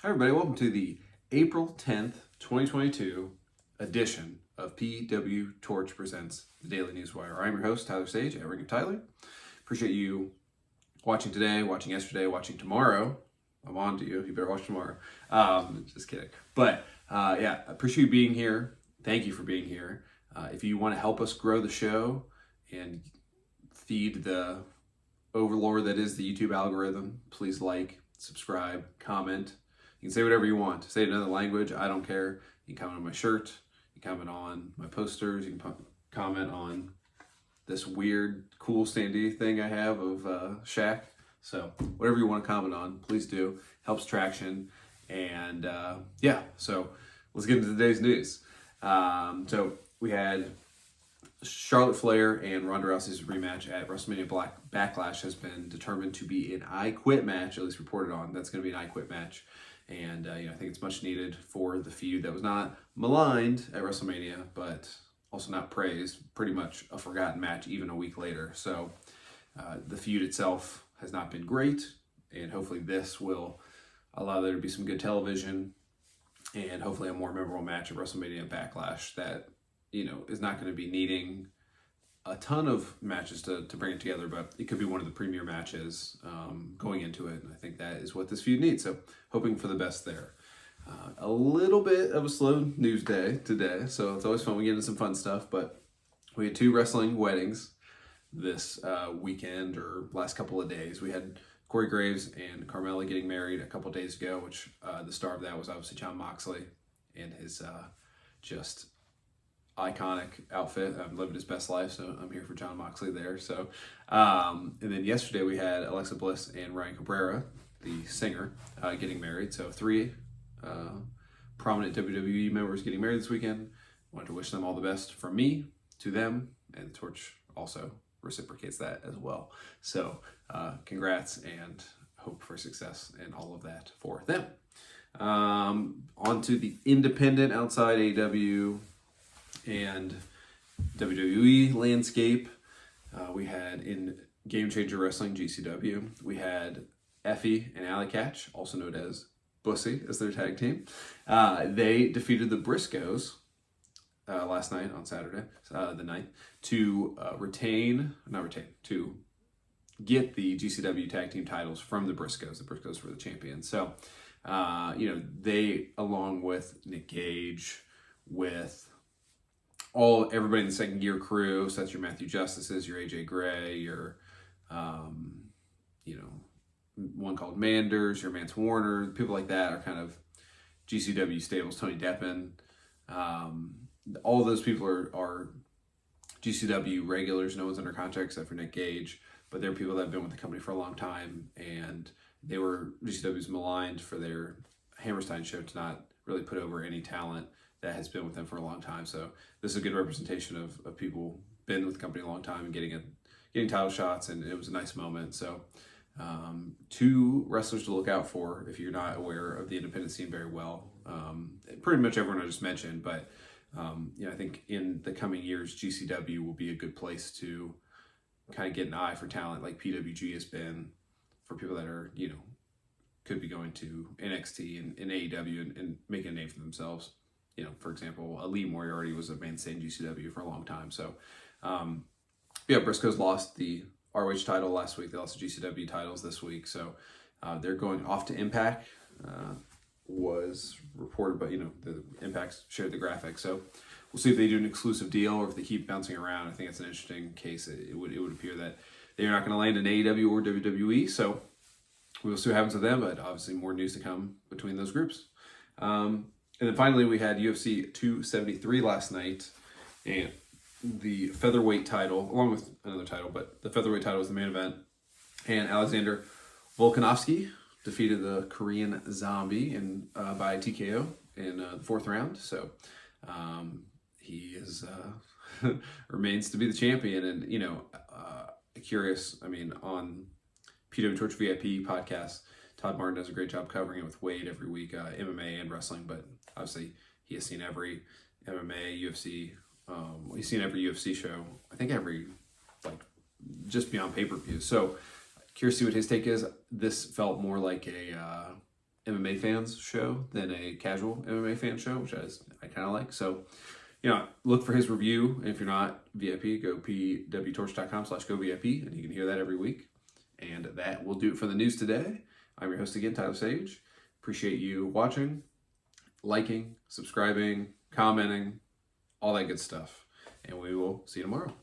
Hi everybody, welcome to the April 10th, 2022 edition of PWTorch Presents the Daily Newswire. I'm your host, Tyler Sage at Ring of Tyler. Appreciate you watching today, watching yesterday, watching tomorrow. I'm on to you. You better watch tomorrow. Just kidding. But yeah, I appreciate you being here. Thank you for being here. If you want to help us grow the show and feed the overlord that is the YouTube algorithm, please like, subscribe, comment. You can say whatever you want. Say it in another language. I don't care. You can comment on my shirt. You can comment on my posters. You can comment on this weird, cool standee thing I have of Shaq. So whatever you want to comment on, please do. Helps traction. And yeah, so let's get into today's news. So we had Charlotte Flair and Ronda Rousey's rematch at Wrestlemania Backlash has been determined to be an I Quit match, at least reported on. That's going to be an I Quit match. And I think it's much needed for the feud that was not maligned at WrestleMania, but also not praised. Pretty much a forgotten match even a week later. So the feud itself has not been great, and hopefully this will allow there to be some good television and hopefully a more memorable match at WrestleMania Backlash that is not going to be needing a ton of matches to bring it together, but it could be one of the premier matches going into it. And I think that is what this feud needs. So hoping for the best there. A little bit of a slow news day today. So it's always fun. We get into some fun stuff, but we had 2 wrestling weddings this weekend or last couple of days. We had Corey Graves and Carmella getting married a couple of days ago, which the star of that was obviously Jon Moxley and his just iconic outfit. Living his best life, so I'm here for Jon Moxley there. So, and then yesterday we had Alexa Bliss and Ryan Cabrera, the singer, getting married. So 3 prominent WWE members getting married this weekend. Wanted to wish them all the best from me to them, and the Torch also reciprocates that as well. So, congrats and hope for success and all of that for them. On to the independent outside AEW and WWE landscape. We had in Game Changer Wrestling, GCW, we had Effie and Alley Catch, also known as Bussy, as their tag team. They defeated the Briscoes last night on Saturday, the 9th, to to get the GCW tag team titles from the Briscoes. The Briscoes were the champions. So, they, along with Nick Gage, with everybody in the Second Gear crew, so that's your Matthew Justices, your AJ Gray, your one called Manders, your Mance Warner, people like that are kind of GCW stables. Tony Deppen, all those people are GCW regulars. No one's under contract except for Nick Gage, but they're people that have been with the company for a long time, and they were GCW's maligned for their Hammerstein show to not really put over any talent that has been with them for a long time. So this is a good representation of people been with the company a long time and getting title shots, and it was a nice moment. So 2 wrestlers to look out for if you're not aware of the independent scene very well. Pretty much everyone I just mentioned, but I think in the coming years, GCW will be a good place to kind of get an eye for talent like PWG has been for people that are, could be going to NXT and AEW and making a name for themselves. For example, Lee Moriarty was a mainstay in GCW for a long time. So, Briscoes lost the ROH title last week. They lost the GCW titles this week. So, they're going off to Impact, was reported, but, the Impact shared the graphic. So, we'll see if they do an exclusive deal or if they keep bouncing around. I think it's an interesting case. It would appear that they're not going to land in AEW or WWE. So, we'll see what happens with them, but obviously more news to come between those groups. And then finally, we had UFC 273 last night, and the featherweight title, along with another title, but the featherweight title was the main event. And Alexander Volkanovski defeated the Korean Zombie by TKO in the 4th round. So he is remains to be the champion. And curious, on PWTorch VIP podcast, Todd Martin does a great job covering it with Wade every week, MMA and wrestling, but obviously he has seen every MMA, UFC, he's seen every UFC show, I think every, just beyond pay-per-view. So curious to see what his take is. This felt more like a MMA fans show than a casual MMA fan show, which I kind of like. So, look for his review. If you're not VIP, go PWTorch.com/GoVIP, and you can hear that every week. And that will do it for the news today. I'm your host again, Tyler Sage. Appreciate you watching, liking, subscribing, commenting, all that good stuff. And we will see you tomorrow.